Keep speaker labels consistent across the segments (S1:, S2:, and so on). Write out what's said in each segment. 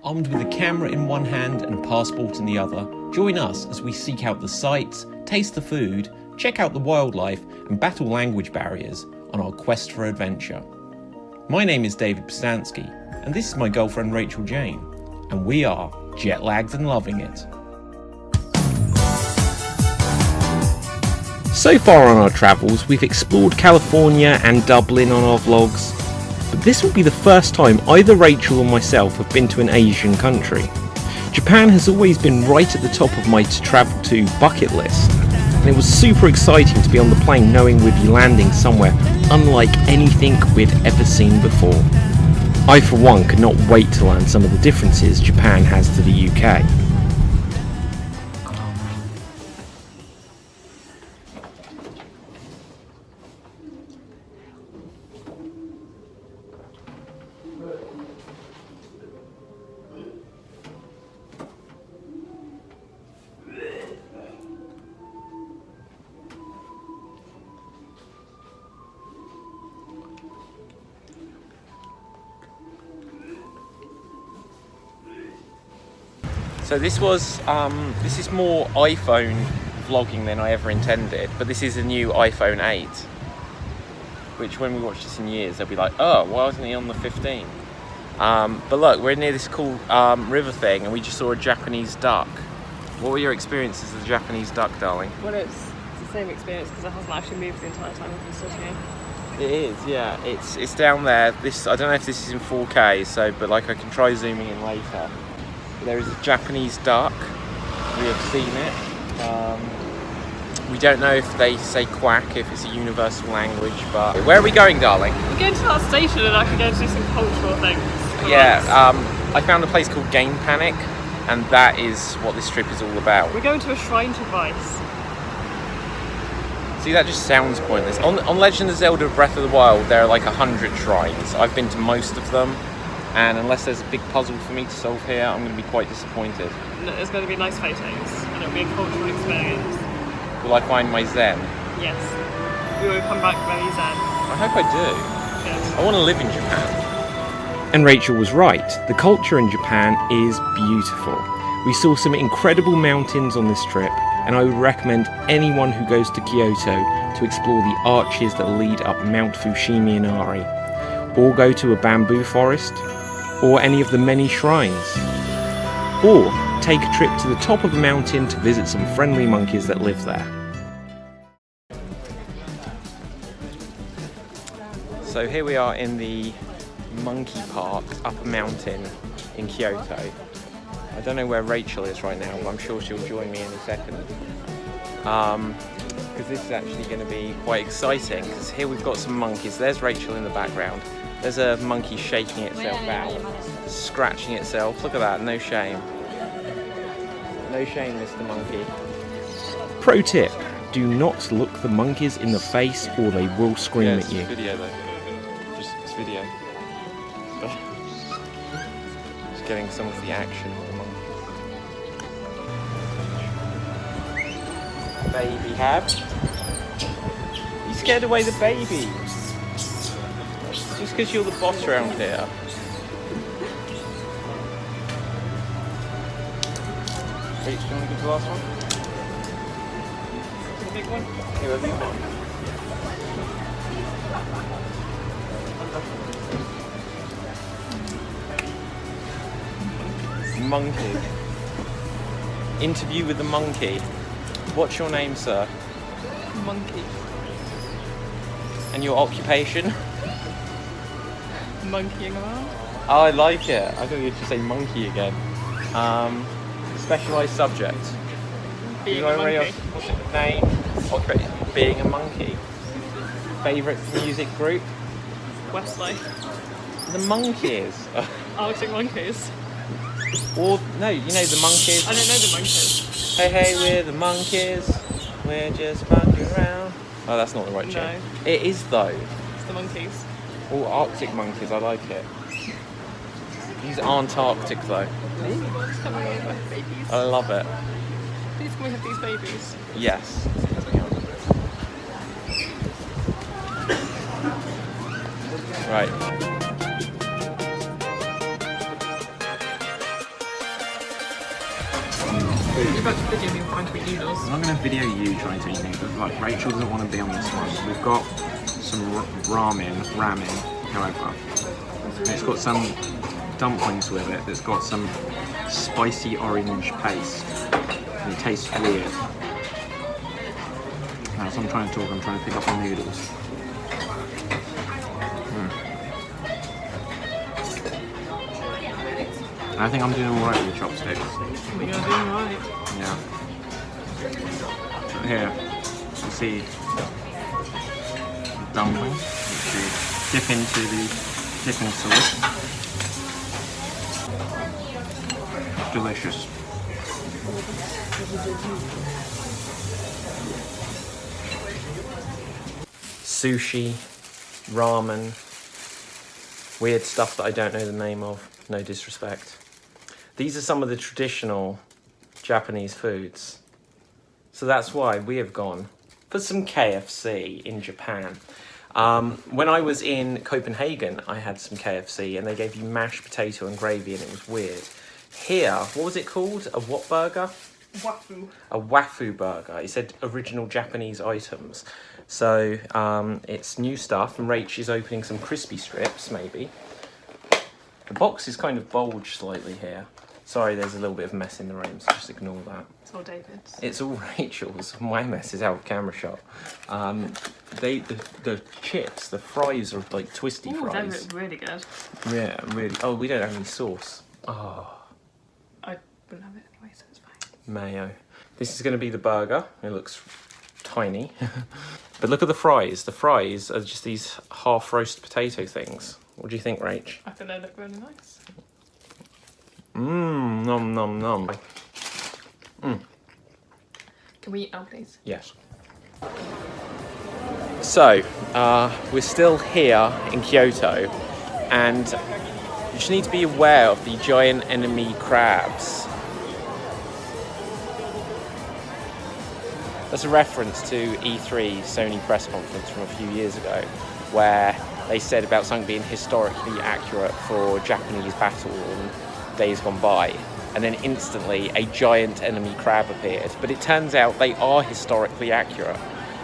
S1: armed with a camera in one hand and a passport in the other. Join us as we seek out the sights, taste the food, check out the wildlife, and battle language barriers on our quest for adventure. My name is David Pustansky, and this is my girlfriend Rachel Jayne, and we are jet-lagged and loving it. So far on our travels, we've explored California and Dublin on our vlogs, but this will be the first time either Rachel or myself have been to an Asian country. Japan has always been right at the top of my to travel to bucket list, and it was super exciting to be on the plane knowing we'd be landing somewhere unlike anything we'd ever seen before. I for one could not wait to learn some of the differences Japan has to the UK. So this is more iPhone vlogging than I ever intended, but this is a new iPhone 8, which when we watch this in years, they'll be like, oh, why wasn't he on the 15? But look, we're near this cool river thing, and we just saw a Japanese duck. What were your experiences of the Japanese duck, darling?
S2: Well, it's the same experience because it hasn't actually moved the entire time we've been stood here.
S1: It is, yeah. It's down there. This, I don't know if this is in 4K, but like I can try zooming in later. There is a Japanese duck. We have seen it. We don't know if they say quack, if it's a universal language, but... Where are we going, darling?
S2: We're going to that station and actually going to do some cultural things.
S1: Yeah, I found a place called Game Panic, and that is what this trip is all about.
S2: We're going to a shrine to Vice.
S1: See, that just sounds pointless. On Legend of Zelda Breath of the Wild, there are like 100 shrines. I've been to most of them. And unless there's a big puzzle for me to solve here, I'm going to be quite disappointed.
S2: No, there's going to be nice photos, and it'll be a cultural experience.
S1: Will I find my zen?
S2: Yes. We will come back very zen.
S1: I hope I do.
S2: Yes.
S1: I want to live in Japan. And Rachel was right. The culture in Japan is beautiful. We saw some incredible mountains on this trip, and I would recommend anyone who goes to Kyoto to explore the arches that lead up Mount Fushimi Inari, or go to a bamboo forest, or any of the many shrines, or take a trip to the top of a mountain to visit some friendly monkeys that live there. So here we are in the monkey park up a mountain in Kyoto. I don't know where Rachel is right now, but I'm sure she'll join me in a second. Because this is actually going to be quite exciting, because here we've got some monkeys. There's Rachel in the background. There's a monkey shaking itself out, scratching itself. Look at that, no shame. No shame, Mr. Monkey. Pro tip, do not look the monkeys in the face or they will scream at you. It's video though. It's video. Just getting some of the action of the monkey. Baby have. You scared away the baby. Just because you're the boss around here. Wait, do you want to go to the last one?
S2: The big one?
S1: Yeah, the big one. Monkey. Interview with the monkey. What's your name, sir?
S2: Monkey.
S1: And your occupation?
S2: Monkeying around.
S1: Oh, I like it. I thought you'd just say monkey again. Specialised subject.
S2: Being a monkey.
S1: What's your name? Occupation. Being a monkey. Favourite music group?
S2: Westlife.
S1: The Monkeys.
S2: Arctic Monkeys.
S1: Or, no, you know the Monkeys.
S2: I don't know the Monkeys.
S1: Hey, hey, we're the Monkeys. We're just funking around. Oh, that's not the right tune.
S2: No.
S1: It is, though.
S2: It's the Monkeys.
S1: Oh, Arctic Monkeys, I like it. These aren't Arctic, though.
S2: Babies coming over. Babies.
S1: I love it.
S2: Please can we have these babies?
S1: Yes. Right.
S2: You've got to video me trying to eat noodles.
S1: I'm not going to video you trying to eat noodles. Like, Rachel doesn't want to be on this one. We've got some ramen, however. And it's got some dumplings with it that's got some spicy orange paste. And it tastes weird. As I'm trying to talk, I'm trying to pick up the noodles. I think I'm doing alright with the chopsticks.
S2: You're doing right.
S1: Yeah. So here, you see the dumpling, which you dip into the dipping sauce. Delicious. Sushi, ramen, weird stuff that I don't know the name of, no disrespect. These are some of the traditional Japanese foods. So that's why we have gone for some KFC in Japan. When I was in Copenhagen, I had some KFC and they gave you mashed potato and gravy and it was weird. Here, what was it called? A what burger?
S2: Wafu.
S1: A wafu burger. It said original Japanese items. So it's new stuff and Rach is opening some crispy strips, maybe. The box is kind of bulged slightly here. Sorry, there's a little bit of mess in the room, so just ignore that.
S2: It's all David's.
S1: It's all Rachel's. My mess is out of camera shot. The chips, the fries are like twisty fries.
S2: They look really good.
S1: Yeah, really. Oh, we don't have any sauce. Oh.
S2: I wouldn't have it anyway, so it's fine.
S1: Mayo. This is going to be the burger. It looks tiny. But look at the fries. The fries are just these half roast potato things. What do you think, Rach?
S2: I think they look really nice.
S1: Mmm, nom nom nom.
S2: Can we eat now, please?
S1: Yes. So, we're still here in Kyoto, and you just need to be aware of the giant enemy crabs. That's a reference to E3 Sony press conference from a few years ago, where they said about something being historically accurate for Japanese battle in days gone by, and then instantly a giant enemy crab appeared. But it turns out they are historically accurate,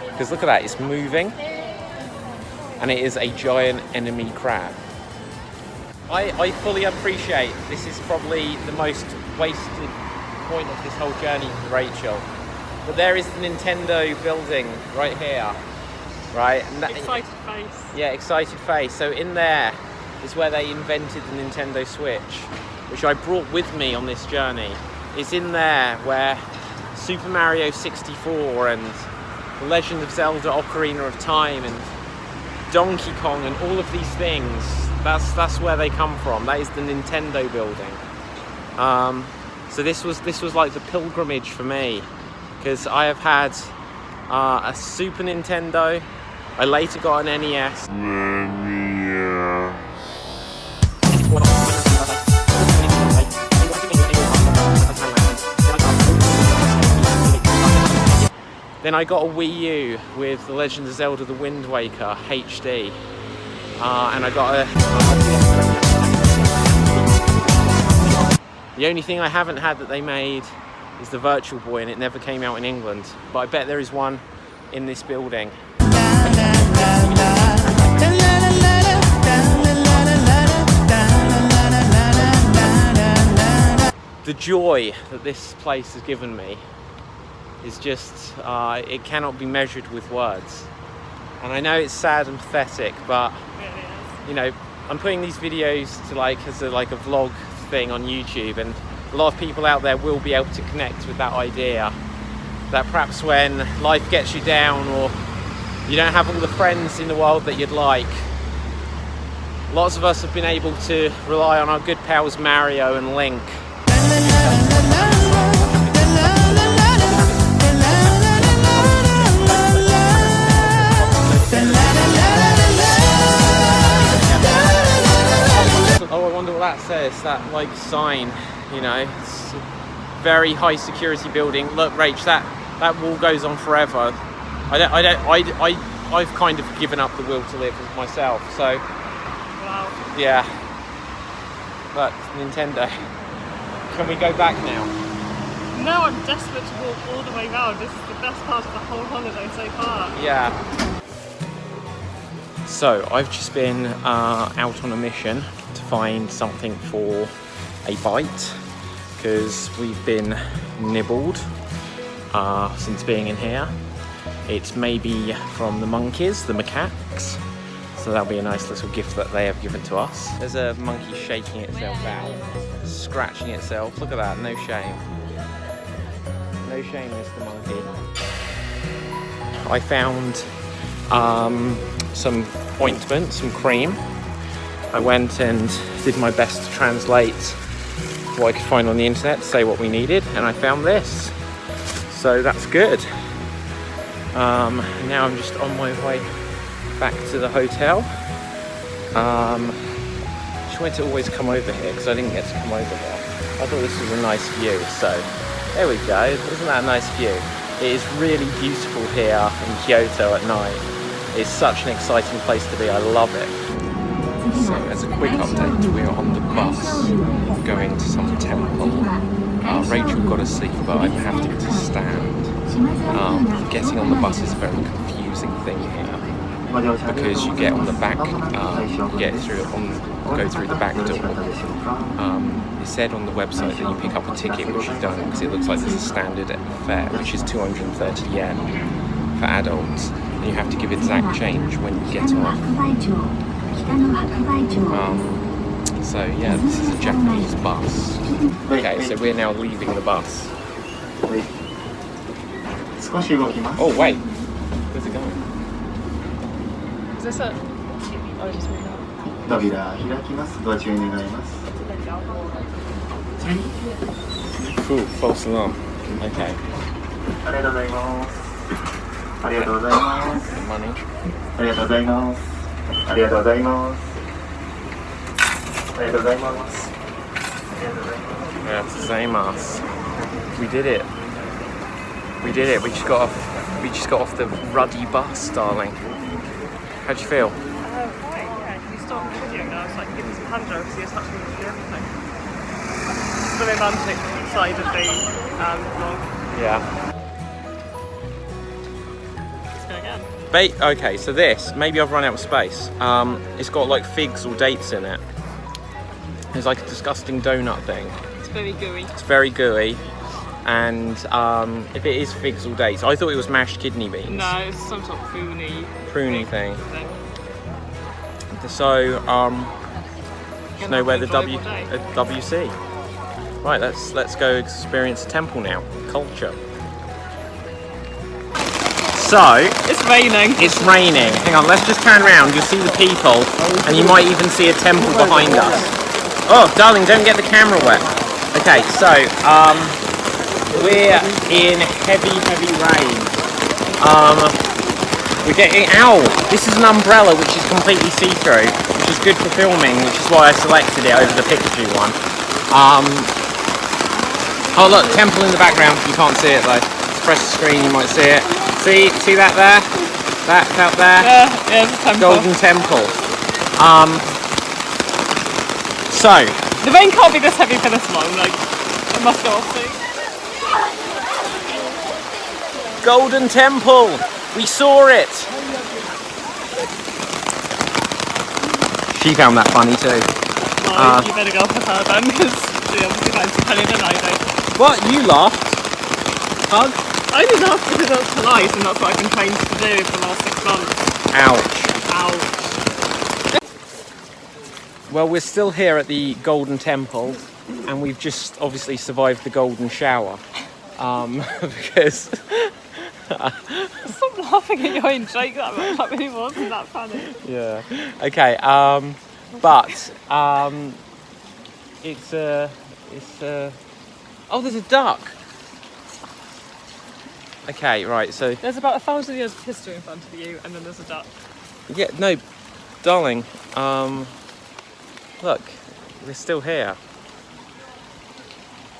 S1: because look at that, it's moving, and it is a giant enemy crab. I fully appreciate this is probably the most wasted point of this whole journey for Rachel, but there is the Nintendo building right here, right? And
S2: Excited face.
S1: Yeah, excited face. So in there is where they invented the Nintendo Switch, which I brought with me on this journey. It's in there where Super Mario 64 and The Legend of Zelda Ocarina of Time and Donkey Kong and all of these things, that's where they come from. That is the Nintendo building. So this was like the pilgrimage for me, because I have had a Super Nintendo. I later got an NES. Then I got a Wii U with The Legend of Zelda The Wind Waker HD. And I got a... The only thing I haven't had that they made is the Virtual Boy, and it never came out in England. But I bet there is one in this building. The joy that this place has given me is just, it cannot be measured with words. And I know it's sad and pathetic, but, you know, I'm putting these videos to as a vlog thing on YouTube, and a lot of people out there will be able to connect with that idea that perhaps when life gets you down or you don't have all the friends in the world that you'd like, lots of us have been able to rely on our good pals Mario and Link. Oh, I wonder what that says, that sign, you know. It's a very high security building. Look, Rach, that wall goes on forever. I've kind of given up the will to live myself, so.
S2: Wow.
S1: Yeah. But Nintendo. Can we go back now?
S2: Now I'm desperate to walk all the way round. This is the best part of the whole holiday so far.
S1: Yeah. So I've just been out on a mission to find something for a bite because we've been nibbled since being in here. It's maybe from the monkeys, the macaques. So that'll be a nice little gift that they have given to us. There's a monkey shaking itself out, scratching itself. Look at that, no shame. No shame, Mr. Monkey. I found some ointment, some cream. I went and did my best to translate what I could find on the internet to say what we needed, and I found this. So that's good. Now I'm just on my way back to the hotel. Just wanted to always come over here because I didn't get to come over there. I thought this was a nice view, so there we go. Isn't that a nice view? It is really beautiful here in Kyoto at night. It's such an exciting place to be. I love it. So as a quick update, we're on the bus going to some temple. Rachel got a seat, but I'm having to stand. Getting on the bus is a very confusing thing here because you get on the back, go through the back door. It said on the website that you pick up a ticket, which you don't, because it looks like there's a standard fare, which is 230 yen for adults, and you have to give exact change when you get off. So yeah, this is a Japanese bus. Okay, so we're now leaving the bus. Oh wait, where's it going?
S2: Is this it? Oh, just moving on.
S1: Cool, false alarm. Okay. Money. We did it. We did it. We just got off the ruddy bus, darling. How'd you feel?
S2: Fine, yeah. You stopped the video and I was like, give me some hand jobs because you're touching me to do everything. It's the romantic side of the vlog.
S1: Yeah.
S2: Let's go again.
S1: Okay, so this, maybe I've run out of space. It's got like figs or dates in it. It's like a disgusting donut thing.
S2: It's very gooey.
S1: It's very gooey. And if it is figs or dates, I thought it was mashed kidney beans.
S2: No, it's some sort of pruny
S1: thing. So, just know where the WC. Right, let's go experience a temple now. Culture. So
S2: it's raining.
S1: It's raining. Hang on, let's just turn around. You'll see the people, and you might even see a temple behind us. Oh, darling, don't get the camera wet. Okay, so we're in heavy rain. We're getting, this is an umbrella which is completely see-through, which is good for filming, which is why I selected it over the Pikachu one. Oh look, temple in the background, you can't see it though. Just press the screen, you might see it. See that there? That out there?
S2: Yeah, it's a temple.
S1: Golden temple. So.
S2: The rain can't be this heavy for this long, like, it must go off soon.
S1: Golden Temple! We saw it! She found that funny too.
S2: Well, you better go for her then, because she obviously finds it funnier than I do.
S1: What? You laughed? Hug?
S2: I only laughed because I was polite, and that's what I've been trained to do for the last 6 months.
S1: Ouch. Well, we're still here at the Golden Temple, and we've just obviously survived the golden shower. Because...
S2: Stop laughing at your own joke that much, that really wasn't that funny.
S1: Yeah. Okay, but it's oh, there's a duck. Okay, right, so
S2: there's about 1,000 years of history in front of you, and then there's a duck.
S1: Yeah, no, darling, look, we're still here.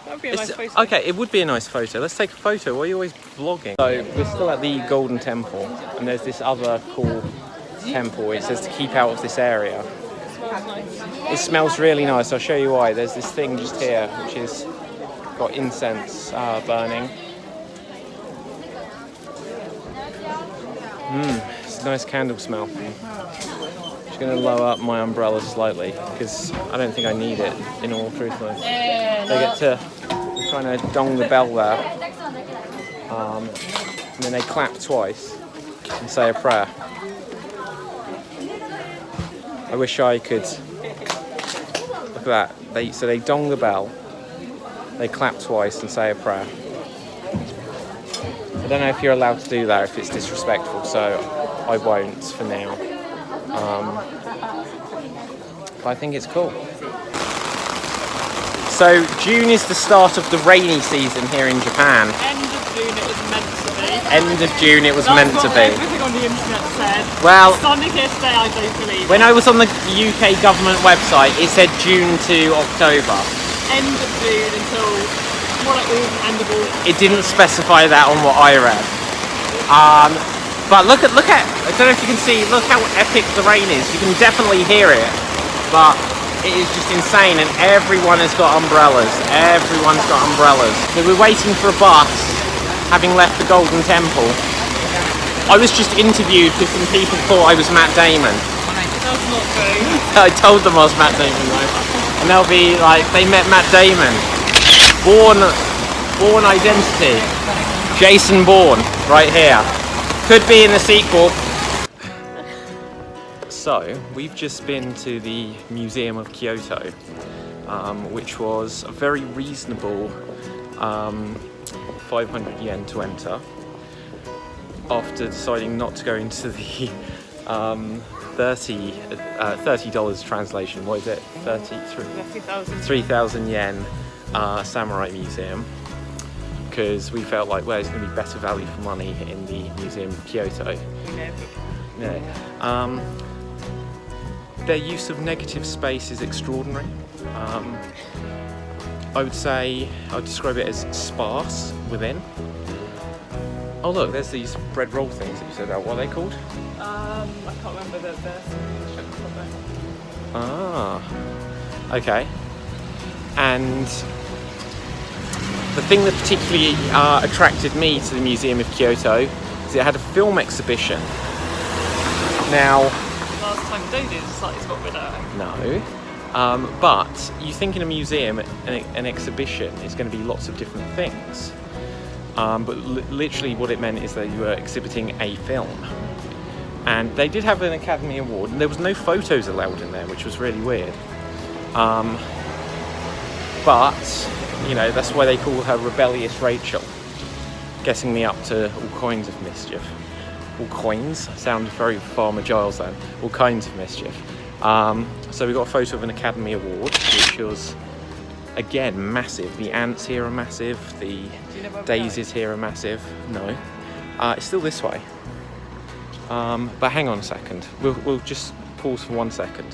S2: That would be a nice photo.
S1: Okay, it would be a nice photo. Let's take a photo. Why are you always vlogging? So we're still at the Golden Temple, and there's this other cool temple. It says to keep out of this area.
S2: It smells nice.
S1: It smells really nice. I'll show you why. There's this thing just here, which is got incense burning. It's a nice candle smell. Just going to lower up my umbrella slightly because I don't think I need it, in all truthfulness. We're trying to dong the bell there, and then they clap twice and say a prayer. I wish I could. Look at that. So they dong the bell, they clap twice and say a prayer. I don't know if you're allowed to do that, if it's disrespectful, so I won't for now. But I think it's cool. So June is the start of the rainy season here in Japan.
S2: End of June it was meant to be.
S1: End of June it was meant to be.
S2: Everything on the internet said.
S1: Well,
S2: Sunny here today, I don't believe
S1: when I was on the UK government website, it said June to October.
S2: End of June until more like end of August.
S1: It didn't specify that on what I read. But look at, I don't know if you can see, look how epic the rain is. You can definitely hear it, but it is just insane, and everyone has got umbrellas. Everyone's got umbrellas. So we're waiting for a bus, having left the Golden Temple. I was just interviewed because some people thought I was Matt Damon.
S2: That's not true.
S1: I told them I was Matt Damon though. And they'll be like, they met Matt Damon. Bourne Identity. Jason Bourne, right here. Could be in the sequel. So, we've just been to the Museum of Kyoto, which was a very reasonable 500 yen to enter, after deciding not to go into the $30 translation. What is it? 3,000 yen samurai museum, because we felt like, well, it's going to be better value for money in the Museum of Kyoto. No. Their use of negative space is extraordinary. I would say, I'd describe it as sparse within. Oh look, there's these bread roll things that you said about. What are they called?
S2: I can't remember the instructions of it.
S1: Ah, okay. And the thing that particularly attracted me to the Museum of Kyoto is it had a film exhibition. Now,
S2: last time they did, it's like it's got rid of it.
S1: no, but you think in a museum, an exhibition is going to be lots of different things. But literally what it meant is that you were exhibiting a film. And they did have an Academy Award, and there was no photos allowed in there, which was really weird. But, you know, that's why they call her Rebellious Rachel, getting me up to all kinds of mischief. All coins, sound very Farmer Giles then, all kinds of mischief. So we got a photo of an Academy Award, which was, again, massive. The ants here are massive, the daisies here are massive. No, it's still this way. But hang on a second, we'll just pause for 1 second,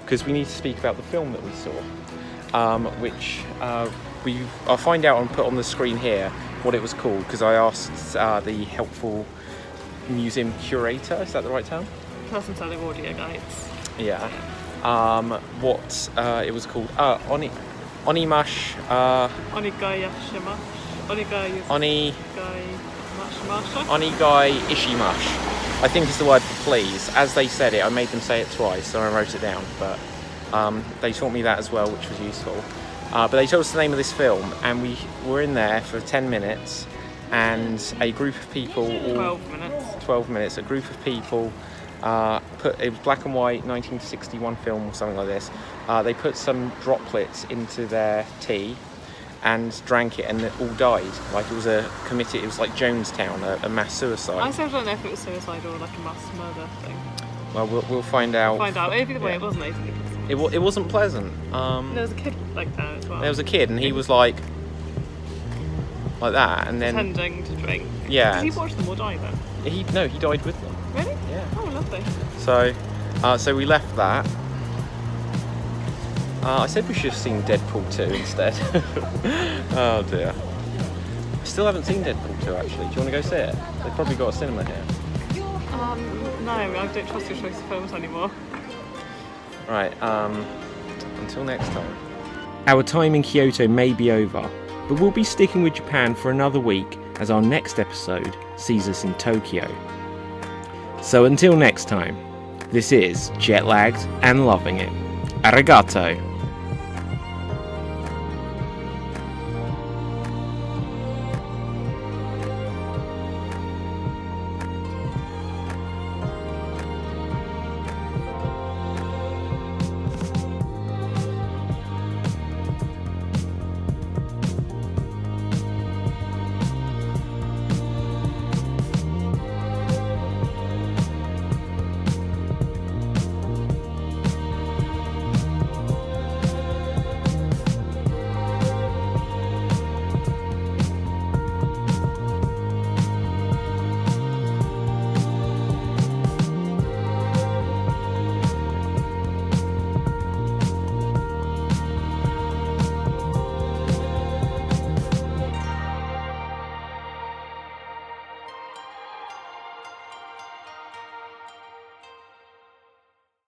S1: because we need to speak about the film that we saw, which I'll find out and put on the screen here what it was called, because I asked the helpful museum curator, is that the right term?
S2: Person selling audio guides.
S1: Yeah. What it was called? Onimash.
S2: Onigayashimash.
S1: Onigai Ishimash. I think is the word for please. As they said it, I made them say it twice, so I wrote it down. But they taught me that as well, which was useful. But they told us the name of this film, and we were in there for 10 minutes, and a group of people... 12 minutes. A group of people it was black and white, 1961 film or something like this. They put some droplets into their tea and drank it, and it all died. Like it was it was like Jonestown, a mass suicide.
S2: I still don't know if it was suicide or like a mass murder thing.
S1: Well, we'll find out.
S2: Either way, it wasn't easy.
S1: It wasn't pleasant.
S2: There was a kid like that as well.
S1: There was a kid, and he was like that, and then
S2: pretending to drink.
S1: Yeah.
S2: Did he watch them or die then?
S1: He died with them.
S2: Really?
S1: Yeah.
S2: Oh, lovely.
S1: So we left that. I said we should have seen Deadpool 2 instead. Oh dear. I still haven't seen Deadpool 2 actually. Do you want to go see it? They've probably got a cinema here.
S2: No, I don't trust your choice of films anymore.
S1: Right, until next time. Our time in Kyoto may be over, but we'll be sticking with Japan for another week as our next episode sees us in Tokyo. So until next time, this is Jet Lagged and Loving It. Arigato!